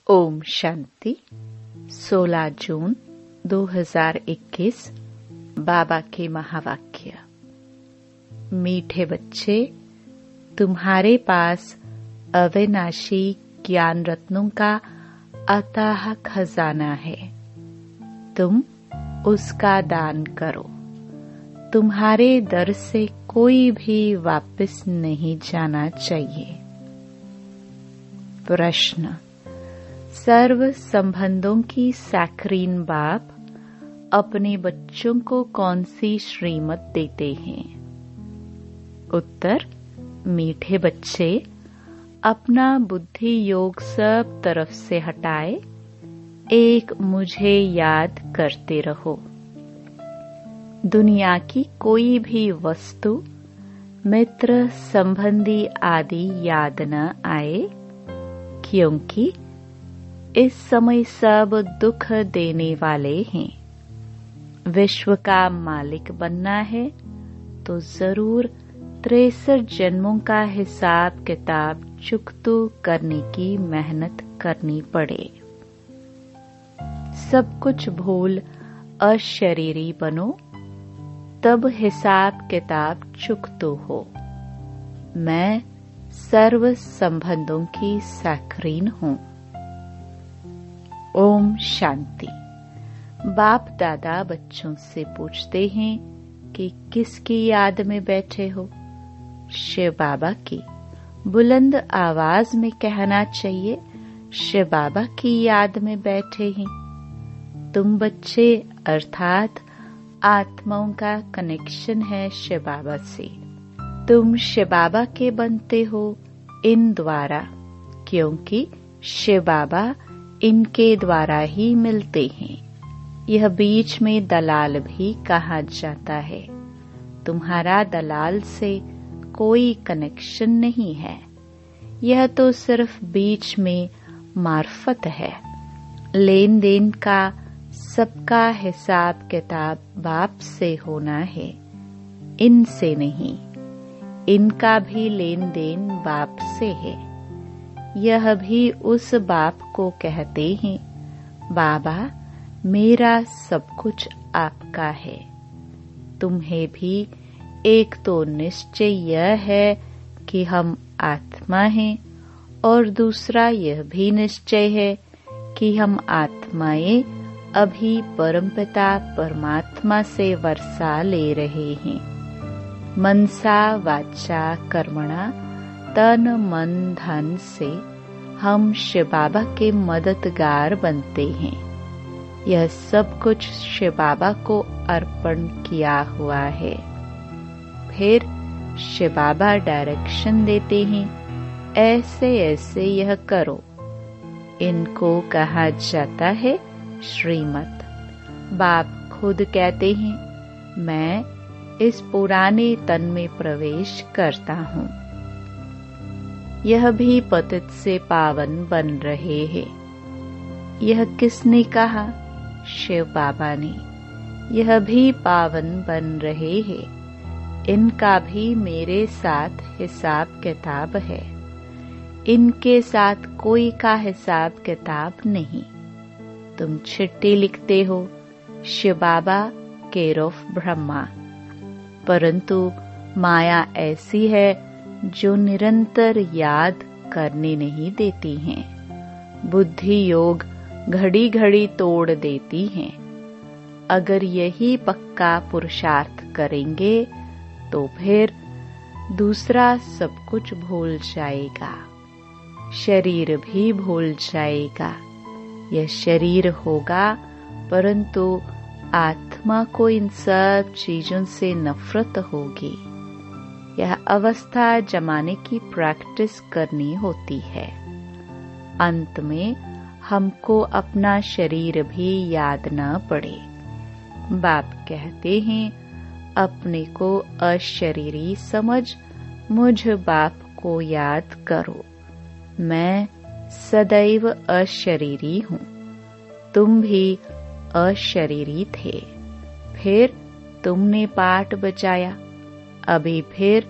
ओम शांति। 16 जून 2021। बाबा के महावाक्य। मीठे बच्चे, तुम्हारे पास अविनाशी ज्ञान रत्नों का अथाह खजाना है। तुम उसका दान करो। तुम्हारे दर से कोई भी वापस नहीं जाना चाहिए। प्रश्न। सर्व संबंधों की साकरीन बाप अपने बच्चों को कौन सी श्रीमत देते हैं? उत्तर। मीठे बच्चे, अपना बुद्धि योग सब तरफ से हटाए, एक मुझे याद करते रहो। दुनिया की कोई भी वस्तु, मित्र, संबंधी आदि याद न आए, क्योंकि इस समय सब दुख देने वाले हैं। विश्व का मालिक बनना है तो जरूर 63 जन्मों का हिसाब किताब चुकतो करने की मेहनत करनी पड़े। सब कुछ भूल अशरीरी बनो, तब हिसाब किताब चुकतो हो। मैं सर्व संबंधों की साकरीन हूँ। ओम शांति। बाप दादा बच्चों से पूछते हैं कि किसकी याद में बैठे हो? शिव बाबा की। बुलंद आवाज में कहना चाहिए, शिव बाबा की याद में बैठे हैं। तुम बच्चे अर्थात आत्माओं का कनेक्शन है शिव बाबा से। तुम शिव बाबा के बनते हो इन द्वारा, क्योंकि शिव बाबा इनके द्वारा ही मिलते हैं। यह बीच में दलाल भी कहा जाता है। तुम्हारा दलाल से कोई कनेक्शन नहीं है। यह तो सिर्फ बीच में मार्फत है। लेन देन का सबका हिसाब किताब बाप से होना है, इनसे नहीं। इनका भी लेन देन बाप से है। यह भी उस बाप को कहते हैं, बाबा मेरा सब कुछ आपका है। तुम्हें भी एक तो निश्चय यह है कि हम आत्मा हैं, और दूसरा यह भी निश्चय है कि हम आत्माएं अभी परमपिता परमात्मा से वर्षा ले रहे हैं। मनसा वाचा कर्मणा, तन मन धन से हम शिव बाबा के मददगार बनते हैं। यह सब कुछ शिव बाबा को अर्पण किया हुआ है। फिर शिव बाबा डायरेक्शन देते हैं, ऐसे ऐसे यह करो। इनको कहा जाता है श्रीमत। बाप खुद कहते हैं, मैं इस पुराने तन में प्रवेश करता हूँ। यह भी पतित से पावन बन रहे हैं। यह किसने कहा? शिव बाबा ने। यह भी पावन बन रहे हैं। इनका भी मेरे साथ हिसाब किताब है। इनके साथ कोई का हिसाब किताब नहीं। तुम चिट्ठी लिखते हो, शिव बाबा केयर ऑफ ब्रह्मा, परंतु माया ऐसी है जो निरंतर याद करने नहीं देती हैं। बुद्धि योग घड़ी घड़ी तोड़ देती हैं। अगर यही पक्का पुरुषार्थ करेंगे तो फिर दूसरा सब कुछ भूल जाएगा। शरीर भी भूल जाएगा। यह शरीर होगा, परंतु आत्मा को इन सब चीजों से नफरत होगी। यह अवस्था जमाने की प्रैक्टिस करनी होती है। अंत में हमको अपना शरीर भी याद न पड़े। बाप कहते हैं, अपने को अशरीरी समझ मुझ बाप को याद करो। मैं सदैव अशरीरी हूँ। तुम भी अशरीरी थे। फिर तुमने पाठ बजाया, अभी फिर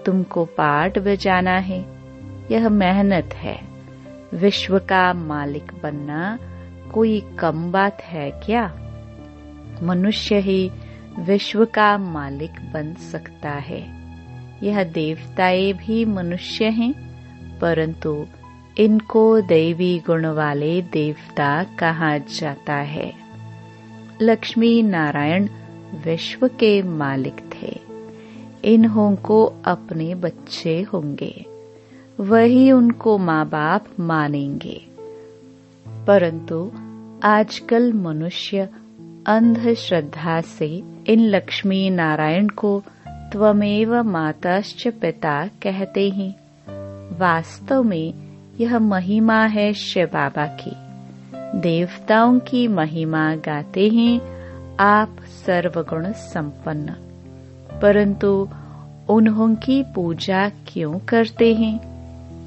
तुमको पाठ बजाना है। यह मेहनत है। विश्व का मालिक बनना कोई कम बात है क्या? मनुष्य ही विश्व का मालिक बन सकता है। यह देवताएं भी मनुष्य हैं, परंतु इनको दैवी गुण वाले देवता कहा जाता है। लक्ष्मी नारायण विश्व के मालिक थे। इन्हों को अपने बच्चे होंगे, वही उनको माँ बाप मानेंगे। परंतु आजकल मनुष्य अंधश्रद्धा से इन लक्ष्मी नारायण को त्वमेव माताश्च पिता कहते हैं। वास्तव में यह महिमा है शिव बाबा की। देवताओं की महिमा गाते हैं आप सर्वगुण संपन्न, परंतु उन्हों की पूजा क्यों करते हैं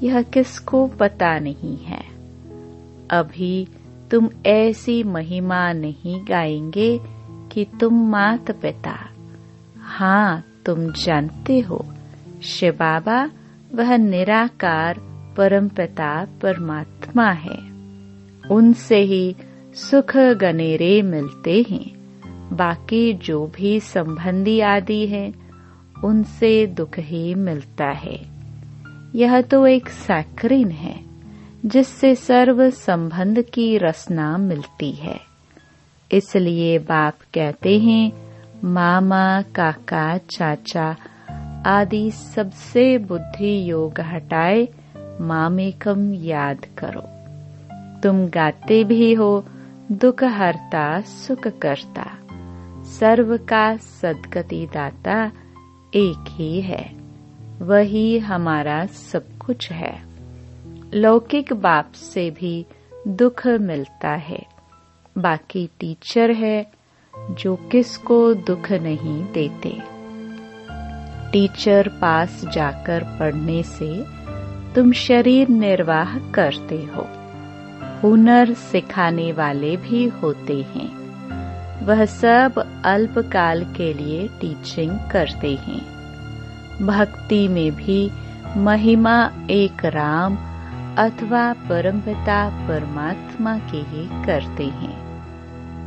यह किसको पता नहीं है। अभी तुम ऐसी महिमा नहीं गाएंगे कि तुम मात पिता। हाँ, तुम जानते हो शिव बाबा वह निराकार परमपिता परमात्मा है। उनसे ही सुख गनेरे मिलते हैं। बाकी जो भी संबंधी आदि है उनसे दुख ही मिलता है। यह तो एक सैक्रिन है जिससे सर्व संबंध की रसना मिलती है। इसलिए बाप कहते हैं मामा, काका, चाचा आदि सबसे बुद्धि योग हटाए मामेकम याद करो। तुम गाते भी हो दुख हरता सुख करता, सर्व का सद्गति दाता एक ही है, वही हमारा सब कुछ है। लौकिक बाप से भी दुख मिलता है, बाकी टीचर है जो किसको दुख नहीं देते। टीचर पास जाकर पढ़ने से तुम शरीर निर्वाह करते हो। हुनर सिखाने वाले भी होते हैं, वह सब अल्पकाल के लिए टीचिंग करते हैं। भक्ति में भी महिमा एक राम अथवा परमपिता परमात्मा की ही करते हैं,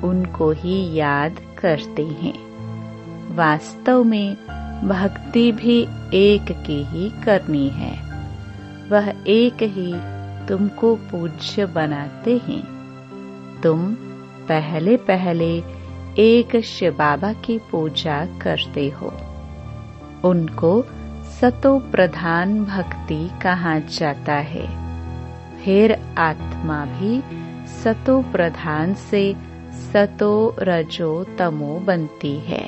उनको ही याद करते हैं। वास्तव में भक्ति भी एक की ही करनी है, वह एक ही तुमको पूज्य बनाते हैं। तुम पहले पहले एक शिव बाबा की पूजा करते हो। उनको सतो प्रधान भक्ति कहा जाता है। फिर आत्मा भी सतो प्रधान से सतो रजो तमो बनती है।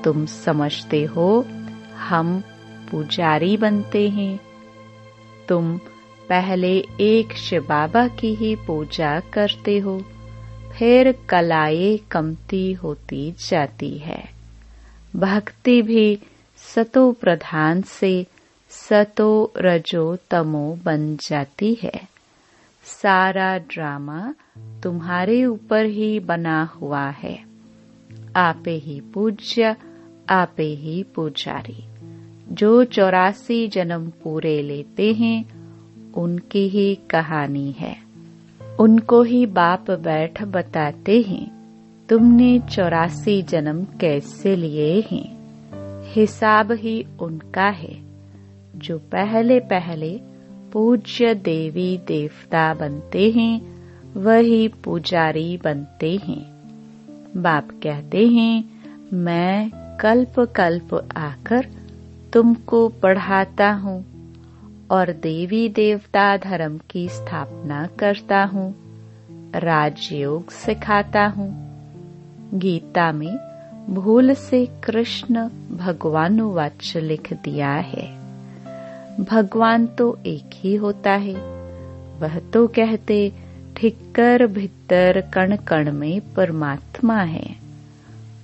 तुम समझते हो हम पुजारी बनते हैं। तुम पहले एक शिव बाबा की ही पूजा करते हो, फिर कलाएं कमती होती जाती है। भक्ति भी सतो प्रधान से सतो रजो तमो बन जाती है। सारा ड्रामा तुम्हारे ऊपर ही बना हुआ है। आपे ही पूज्य, आपे ही पुजारी। जो 84 जन्म पूरे लेते हैं उनकी ही कहानी है। उनको ही बाप बैठ बताते हैं तुमने 84 जन्म कैसे लिए हैं। हिसाब ही उनका है जो पहले पहले पूज्य देवी देवता बनते हैं, वही पुजारी बनते हैं। बाप कहते हैं मैं कल्प कल्प आकर तुमको पढ़ाता हूँ और देवी देवता धर्म की स्थापना करता हूँ, राजयोग सिखाता हूँ। गीता में भूल से कृष्ण भगवानुवाच लिख दिया है। भगवान तो एक ही होता है। वह तो कहते ठिक्कर भीतर कण कण में परमात्मा है,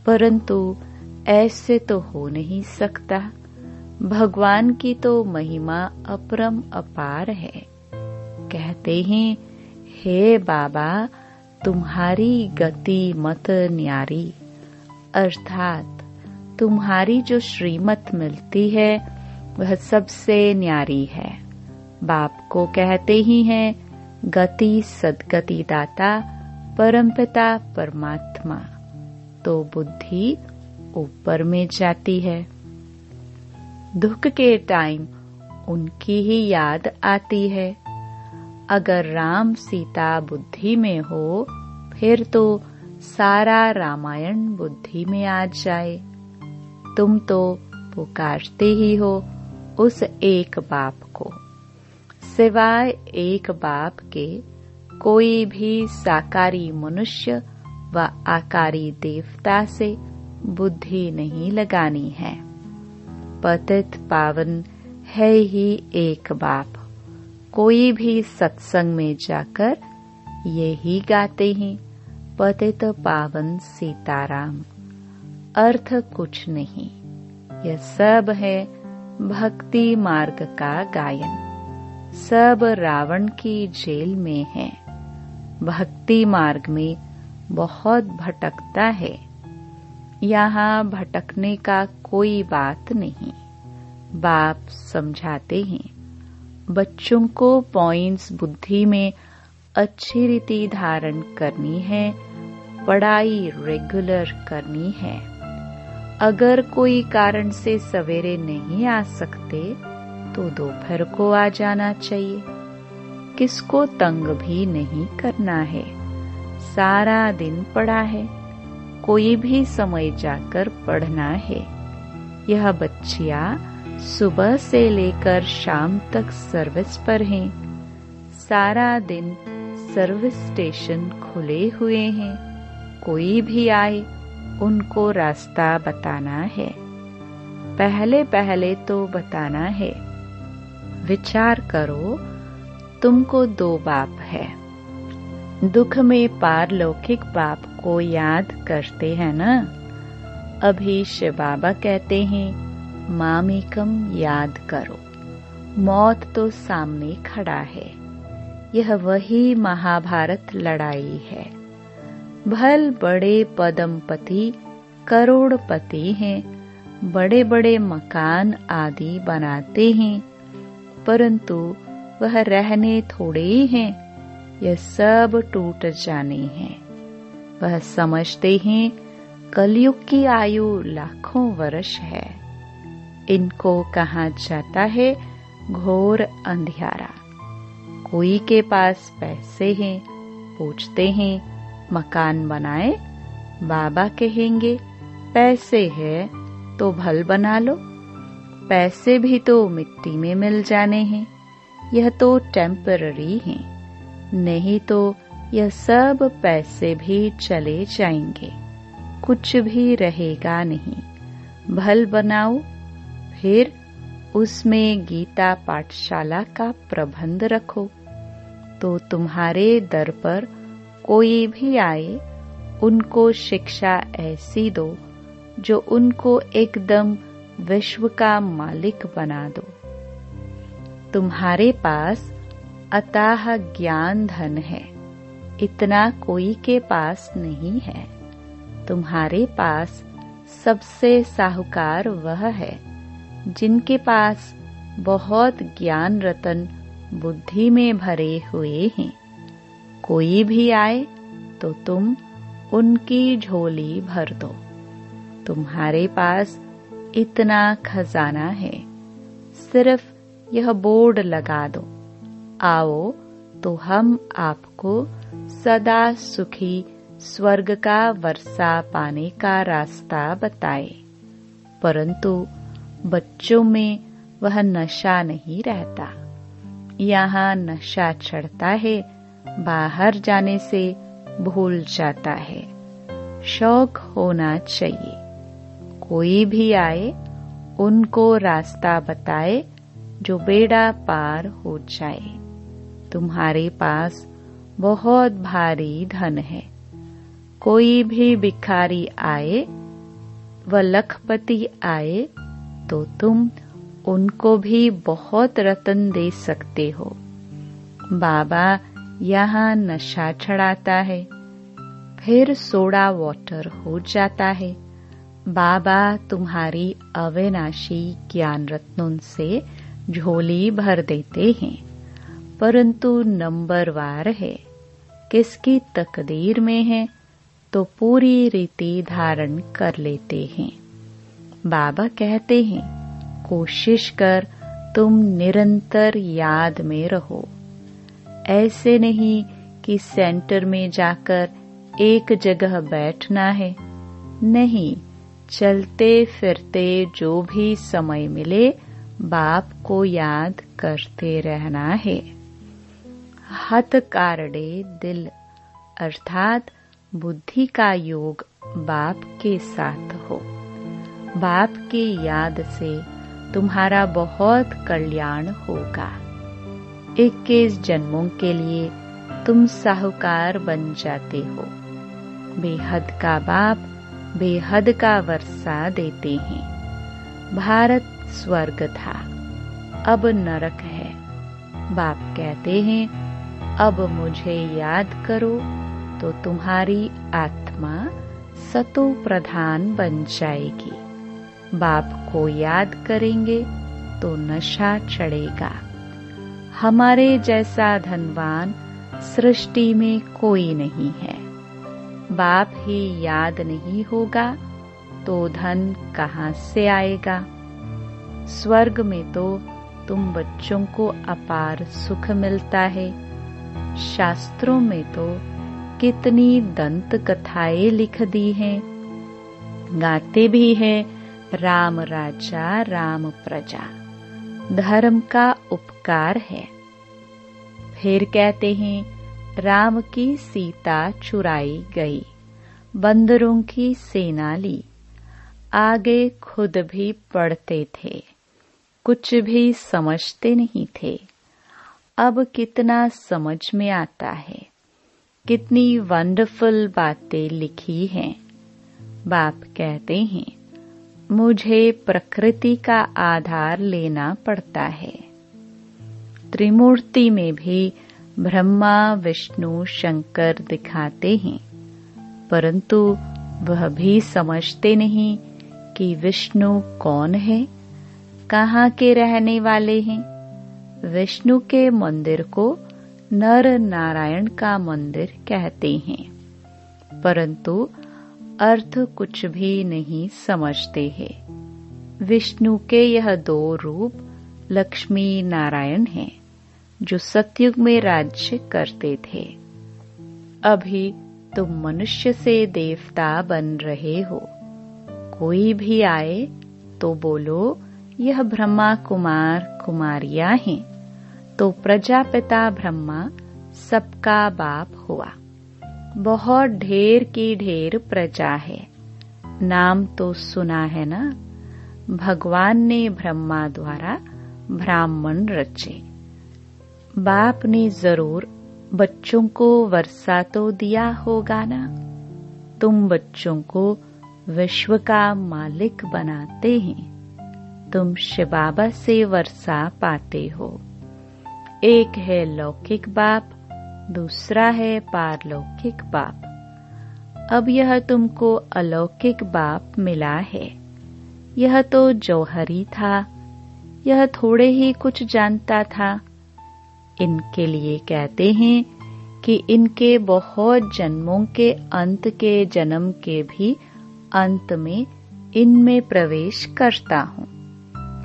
परंतु ऐसे तो हो नहीं सकता। भगवान की तो महिमा अपरम अपार है। कहते हैं हे बाबा तुम्हारी गति मत न्यारी, अर्थात तुम्हारी जो श्रीमत मिलती है वह सबसे न्यारी है। बाप को कहते ही हैं गति सद्गति दाता परमपिता परमात्मा, तो बुद्धि ऊपर में जाती है। दुख के टाइम उनकी ही याद आती है। अगर राम सीता बुद्धि में हो, फिर तो सारा रामायण बुद्धि में आ जाए। तुम तो पुकारते ही हो उस एक बाप को। सिवाय एक बाप के कोई भी साकारी मनुष्य व आकारी देवता से बुद्धि नहीं लगानी है। पतित पावन है ही एक बाप। कोई भी सत्संग में जाकर यही गाते हैं, पतित पावन सीताराम। अर्थ कुछ नहीं, यह सब है भक्ति मार्ग का गायन। सब रावण की जेल में है। भक्ति मार्ग में बहुत भटकता है। यहाँ भटकने का कोई बात नहीं। बाप समझाते हैं, बच्चों को पॉइंट्स बुद्धि में अच्छी रीति धारण करनी है, पढ़ाई रेगुलर करनी है। अगर कोई कारण से सवेरे नहीं आ सकते तो दोपहर को आ जाना चाहिए। किसको तंग भी नहीं करना है। सारा दिन पढ़ा है, कोई भी समय जाकर पढ़ना है। यह बच्चियां सुबह से लेकर शाम तक सर्विस पर हैं। सारा दिन सर्विस स्टेशन खुले हुए हैं। कोई भी आए उनको रास्ता बताना है। पहले पहले तो बताना है। विचार करो, तुमको दो बाप है। दुख में पारलौकिक बाप को याद करते हैं ना। अभी शिव बाबा कहते हैं, मामेकम याद करो। मौत तो सामने खड़ा है। यह वही महाभारत लड़ाई है। भल बड़े पदमपति करोड़पति हैं, बड़े बड़े मकान आदि बनाते हैं, परंतु वह रहने थोड़े ही हैं। यह सब टूट जाने हैं। वह समझते हैं कलयुग की आयु लाखों वर्ष है। इनको कहा जाता है घोर अंधियारा। कोई के पास पैसे हैं, पूछते हैं मकान बनाए। बाबा कहेंगे पैसे है तो भल बना लो। पैसे भी तो मिट्टी में मिल जाने हैं। यह तो टेम्पररी हैं। नहीं तो यह सब पैसे भी चले जाएंगे, कुछ भी रहेगा नहीं। भल बनाओ, फिर उसमें गीता पाठशाला का प्रबंध रखो, तो तुम्हारे दर पर कोई भी आए, उनको शिक्षा ऐसी दो जो उनको एकदम विश्व का मालिक बना दो। तुम्हारे पास अथाह ज्ञान धन है, इतना कोई के पास नहीं है। तुम्हारे पास सबसे साहूकार वह है जिनके पास बहुत ज्ञान रतन बुद्धि में भरे हुए हैं। कोई भी आए तो तुम उनकी झोली भर दो। तुम्हारे पास इतना खजाना है, सिर्फ यह बोर्ड लगा दो, आओ तो हम आपको सदा सुखी स्वर्ग का वर्षा पाने का रास्ता बताए। परंतु बच्चों में वह नशा नहीं रहता। यहाँ नशा चढ़ता है, बाहर जाने से भूल जाता है। शौक होना चाहिए। कोई भी आए उनको रास्ता बताए जो बेड़ा पार हो जाए। तुम्हारे पास बहुत भारी धन है। कोई भी भिखारी आए व लखपति आए तो तुम उनको भी बहुत रतन दे सकते हो। बाबा यहाँ नशा चढ़ाता है, फिर सोडा वाटर हो जाता है। बाबा तुम्हारी अविनाशी ज्ञान रत्नों से झोली भर देते हैं। परंतु नंबरवार है, किसकी तकदीर में है तो पूरी रीति धारण कर लेते हैं। बाबा कहते हैं, कोशिश कर तुम निरंतर याद में रहो। ऐसे नहीं कि सेंटर में जाकर एक जगह बैठना है, नहीं, चलते फिरते जो भी समय मिले बाप को याद करते रहना है। हथ कारडे दिल अर्थात बुद्धि का योग बाप के साथ हो। बाप की याद से तुम्हारा बहुत कल्याण होगा। 21 जन्मों के लिए तुम साहूकार बन जाते हो। बेहद का बाप बेहद का वर्षा देते हैं। भारत स्वर्ग था, अब नरक है। बाप कहते हैं, अब मुझे याद करो तो तुम्हारी आत्मा सतो प्रधान बन जाएगी। बाप को याद करेंगे तो नशा चढ़ेगा। हमारे जैसा धनवान सृष्टि में कोई नहीं है। बाप ही याद नहीं होगा तो धन कहाँ से आएगा। स्वर्ग में तो तुम बच्चों को अपार सुख मिलता है। शास्त्रों में तो कितनी दंत कथाएं लिख दी हैं, गाते भी हैं, राम राजा राम प्रजा, धर्म का उपकार है। फिर कहते हैं, राम की सीता चुराई गई, बंदरों की सेना ली। आगे खुद भी पढ़ते थे, कुछ भी समझते नहीं थे। अब कितना समझ में आता है, कितनी वंडरफुल बातें लिखी हैं। बाप कहते हैं, मुझे प्रकृति का आधार लेना पड़ता है। त्रिमूर्ति में भी ब्रह्मा विष्णु शंकर दिखाते हैं, परंतु वह भी समझते नहीं कि विष्णु कौन है, कहाँ के रहने वाले हैं। विष्णु के मंदिर को नर नारायण का मंदिर कहते हैं, परंतु अर्थ कुछ भी नहीं समझते हैं। विष्णु के यह 2 रूप लक्ष्मी नारायण हैं, जो सतयुग में राज्य करते थे। अभी तुम मनुष्य से देवता बन रहे हो। कोई भी आए तो बोलो, यह ब्रह्मा कुमार कुमारियां हैं, तो प्रजापिता ब्रह्मा सबका बाप हुआ। बहुत ढेर की ढेर प्रजा है, नाम तो सुना है ना। भगवान ने ब्रह्मा द्वारा ब्राह्मण रचे। बाप ने जरूर बच्चों को वर्षा तो दिया होगा ना। तुम बच्चों को विश्व का मालिक बनाते हैं। तुम शिव बाबा से वर्षा पाते हो। एक है लौकिक बाप, दूसरा है पारलौकिक बाप। अब यह तुमको अलौकिक बाप मिला है। यह तो जौहरी था, यह थोड़े ही कुछ जानता था। इनके लिए कहते हैं कि इनके बहुत जन्मों के अंत के जन्म के भी अंत में इनमें प्रवेश करता हूँ।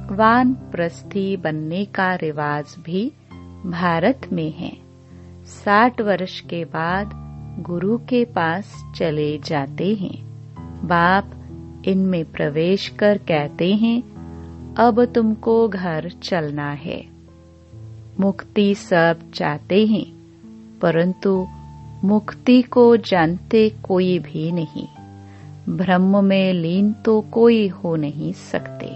वानप्रस्थी बनने का रिवाज भी भारत में है। 60 वर्ष के बाद गुरु के पास चले जाते हैं। बाप इनमें प्रवेश कर कहते हैं, अब तुमको घर चलना है। मुक्ति सब चाहते हैं, परंतु मुक्ति को जानते कोई भी नहीं। ब्रह्म में लीन तो कोई हो नहीं सकते।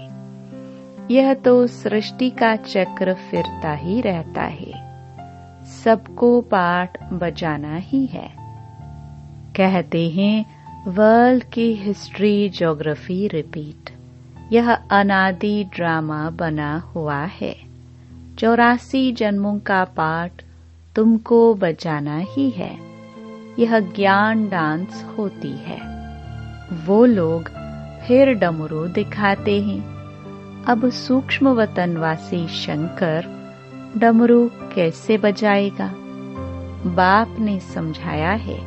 यह तो सृष्टि का चक्र फिरता ही रहता है। सबको पाठ बजाना ही है। कहते हैं, वर्ल्ड की हिस्ट्री ज्योग्राफी रिपीट। यह अनादि ड्रामा बना हुआ है। 84 जन्मों का पाठ तुमको बजाना ही है। यह ज्ञान डांस होती है। वो लोग फिर डमरू दिखाते हैं। अब सूक्ष्म वतनवासी शंकर डमरू कैसे बजाएगा? बाप ने समझाया है,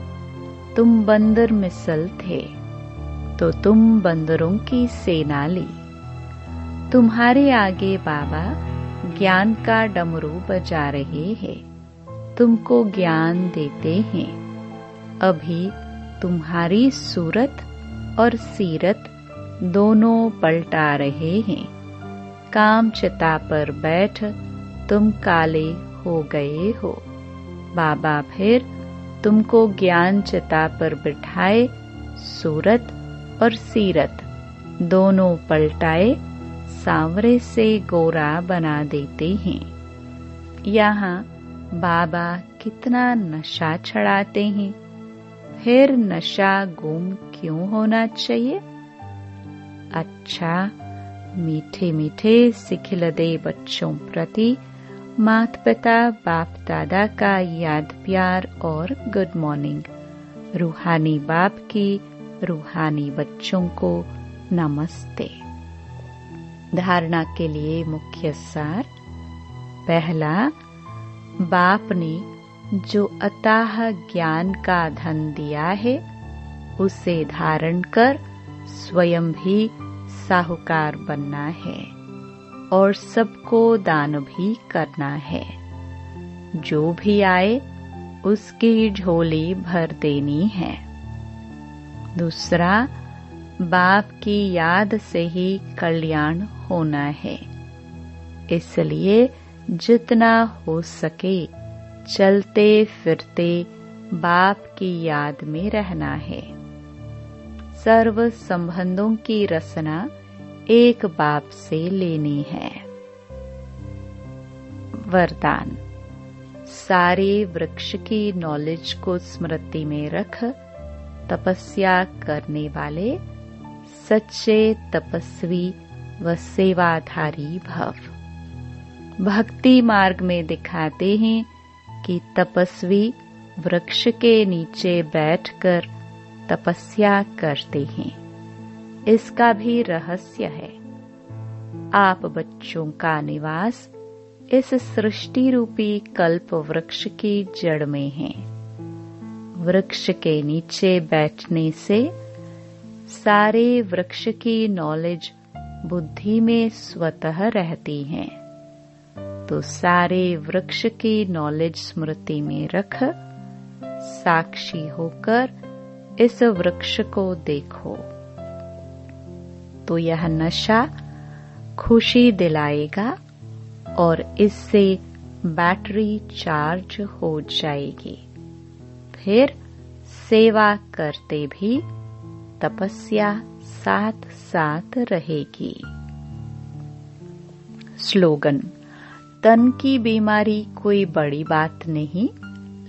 तुम बंदर मिसल थे तो तुम बंदरों की सेना ली। तुम्हारे आगे बाबा ज्ञान का डमरू बजा रहे हैं, तुमको ज्ञान देते हैं। अभी तुम्हारी सूरत और सीरत दोनों पलटा रहे हैं। काम चिता पर बैठ तुम काले हो गए हो। बाबा फिर तुमको ज्ञान चिता पर बिठाए, सूरत और सीरत दोनों पलटाए सांवरे से गोरा बना देते हैं। यहाँ बाबा कितना नशा चढ़ाते हैं, फिर नशा गुम क्यों होना चाहिए? अच्छा, मीठे मीठे सिखिलदे बच्चों प्रति माता पिता बाप दादा का याद प्यार और गुड मॉर्निंग। रूहानी बाप की रूहानी बच्चों को नमस्ते। धारणा के लिए मुख्य सार। पहला, बाप ने जो अथाह ज्ञान का धन दिया है उसे धारण कर स्वयं भी साहूकार बनना है और सबको दान भी करना है। जो भी आए उसकी झोली भर देनी है। दूसरा, बाप की याद से ही कल्याण होना है, इसलिए जितना हो सके चलते फिरते बाप की याद में रहना है। सर्व संबंधों की रचना एक बाप से लेनी है। वरदान। सारे वृक्ष की नॉलेज को स्मृति में रख तपस्या करने वाले सच्चे तपस्वी व सेवाधारी भव। भक्ति मार्ग में दिखाते हैं कि तपस्वी वृक्ष के नीचे बैठकर तपस्या करते हैं। इसका भी रहस्य है। आप बच्चों का निवास इस सृष्टि रूपी कल्प वृक्ष की जड़ में है। वृक्ष के नीचे बैठने से सारे वृक्ष की नॉलेज बुद्धि में स्वतः रहती है। तो सारे वृक्ष की नॉलेज स्मृति में रख साक्षी होकर इस वृक्ष को देखो, तो यह नशा खुशी दिलाएगा और इससे बैटरी चार्ज हो जाएगी। फिर सेवा करते भी तपस्या साथ साथ रहेगी। स्लोगन। तन की बीमारी कोई बड़ी बात नहीं,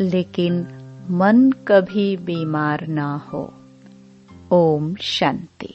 लेकिन मन कभी बीमार ना हो। ओम शांति।